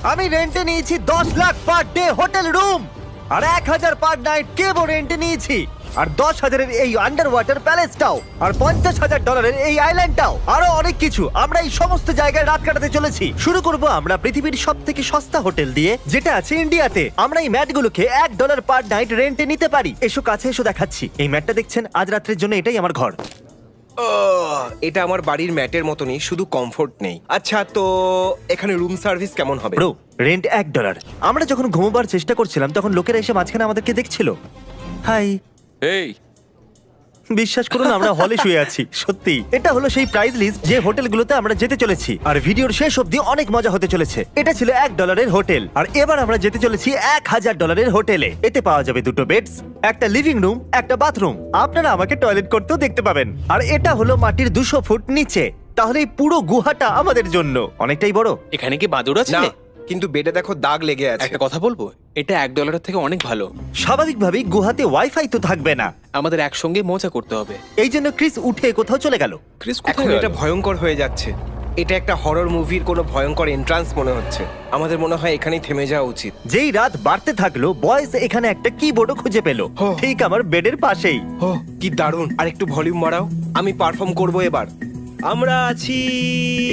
আমি রেন্টে নিয়েছি 10 lakh per day hotel room, আর 1000 পার নাইট কেবল রেন্টে নিয়েছি, আর 10,000-এর এই আন্ডার ওয়াটার প্যালেসটাও, আর $50,000 এই আইল্যান্ডটাও, আরো অনেক কিছু। আমরা এই সমস্ত জায়গায় রাত কাটাতে চলেছি। শুরু করব আমরা পৃথিবীর সব থেকে সস্তা হোটেল দিয়ে, যেটা আছে ইন্ডিয়াতে। আমরা এই ম্যাটগুলোকে $1 পার নাইট রেন্টে নিতে পারি। এসো কাছে এসো, দেখাচ্ছি। এই ম্যাটটা দেখছেন, আজ রাত্রের জন্য এটাই আমার ঘর। এটা আমার বাড়ির ম্যাটের মতনই, শুধু কমফোর্ট নেই। আচ্ছা, তো এখানে রুম সার্ভিস কেমন হবে? Bro, rent $1। আমরা যখন ঘুমোবার চেষ্টা করছিলাম তখন লোকেরা এসে মাঝখানে আমাদেরকে দেখছিল। হাই, এই বিশ্বাস করুন আমরা হলে শুয়ে আছি। সত্যি এটা হলো সেই প্রাইস লিস্ট যে হোটেলগুলোতে আমরা যেতে চলেছি, আর ভিডিওর শেষ অবধি অনেক মজা হতে চলেছে। এটা ছিল $1 হোটেল, আর এবার আমরা যেতে চলেছি $1,000 হোটেলে। এতে পাওয়া যাবে 2টো বেডস, একটা লিভিং রুম, একটা বাথরুম। আপনারা আমাকে টয়লেট করতেও দেখতে পাবেন। আর এটা হলো মাটির 200 ফুট নিচে। তাহলে এই পুরো গুহাটা আমাদের জন্য অনেকটাই বড়। এখানে কি বাদুড় আছে? না, কিন্তু বেডে দেখো দাগ লেগে আছে। একটা কথা বলবো, এটা $1 থেকে অনেক ভালো। স্বাভাবিকভাবেই গুহাতে ওয়াইফাই তো থাকবে না, আমাদের একসঙ্গে মজা করতে হবে। এই জন্য ক্রিস উঠে কোথাও চলে গেল। ক্রিস এখন কোথায় এটা গেল? ভয়ঙ্কর হয়ে যাচ্ছে। এটা একটা হরর মুভির কোনো ভয়ঙ্কর এন্ট্রান্স মনে হচ্ছে। আমাদের মনে হয় এখানেই থেমে যাওয়া উচিত। যেই রাত বাড়তে থাকলো, বয়েস এখানে একটা কিবোর্ডও খুঁজে পেল, হো। ঠিক আমার বেডের পাশেই। ও কি দারুণ! আর একটু ভলিউম বাড়াও, আমি পারফর্ম করব এবার। আমরা আছি।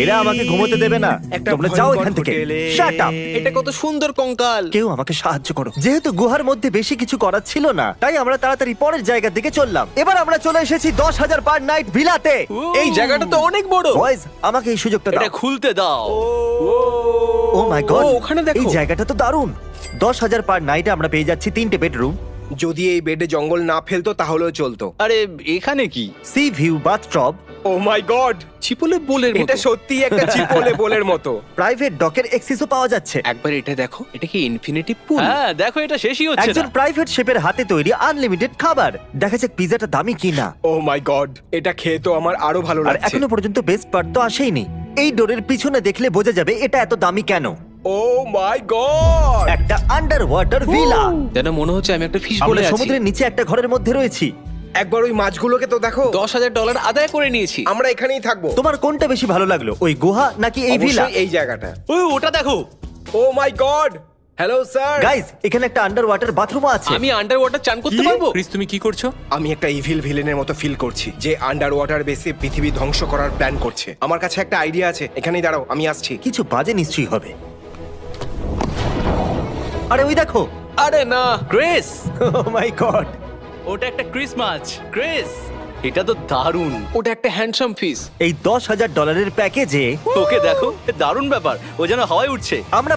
এরা আমাকে ঘুমোতে দেবে না। একটা তোমরা যাও ভয়ঙ্কর এখান থেকে। হোটেলে। Shut up! এটা কত সুন্দর কঙ্কাল। কেউ আমাকে সাহায্য করো। যেহেতু গুহার মধ্যে বেশি কিছু করার ছিল না, তাই আমরা তাড়াতাড়ি পরের জায়গার দিকে চললাম। এবার আমরা চলে এসেছি 10,000 পার নাইট ভিলাতে। এই জায়গাটা তো অনেক বড়। বয়েজ, আমাকে এই সুযোগটা এটা দাও। খুলতে দাও। ও মাই গড, ও, ওখানে দেখো। এই জায়গাটা তো দারুণ। 10,000 পার নাইটে আমরা পেয়ে যাচ্ছি 3টে বেডরুম, যদি এই বেডে জঙ্গল না ফেলতো তাহলেও চলতো। আরে এখানে কি? সি ভিউ বাথটব, ও মাই গড, চিপলে বোলের মতো। এটা সত্যিই একটা চিপোলে বোলের মতো। প্রাইভেট ডকের অ্যাক্সেসও পাওয়া যাচ্ছে। একবার এটা দেখো, এটা কি ইনফিনিটি পুল? হ্যাঁ, দেখো এটা শেষই হচ্ছে একজন না। প্রাইভেট শেফের হাতে তৈরি আনলিমিটেড খাবার। দেখা যাক পিজাটা দামি কিনা। ও মাই গড, এটা খেয়ে তো আমার আরো ভালো আর লাগছে। এখনো পর্যন্ত বেস্ট পার্ট তো আসেইনি। এই ডোরের পিছনে দেখলে বোঝা যাবে এটা এত দামি কেন। ও মাই গড, একটা আন্ডার ওয়াটার ভিলা। যেন মনে হচ্ছে আমি একটা ফিশ আমরা বলে আছি। সমুদ্রের নিচে একটা ঘরের মধ্যে রয়েছি। একবার ওই মাছগুলোকে তো দেখো। $10,000 আদায় করে নিয়েছি। আমরা এখানেই থাকবো। তোমার কোনটা বেশি ভালো লাগলো, ওই গুহা নাকি এই ভিলা? অবশ্যই এই জায়গাটা। ওই ওটা দেখো। ও মাই গড, হ্যালো স্যার। গাইস, এখানে একটা আন্ডার ওয়াটার বাথরুম আছে। আমি আন্ডার ওয়াটার চান করতে পারবো? ক্রিস, তুমি কি করছো? আমি একটা ইভিল ভিলেনের মতো ফিল করছি, যে আন্ডার ওয়াটার বেসে পৃথিবী ধ্বংস করার প্ল্যান করছে। আমার কাছে একটা আইডিয়া আছে, এখানেই দাঁড়াও, আমি আসছি। কিছু বাজে নিশ্চয়ই হবে। আরে ওই দেখো। আরে না, ক্রিস, ও মাই গড, ওটা একটা ক্রিস মাছ। ক্রিস, এটা তো দারুণ। ওটা একটা হ্যান্ডসাম ফিশ। এই $10,000 প্যাকেজে ওকে দেখো, এ দারুণ ব্যাপার। ও যেন হাওয়ায় উঠছে। আমরা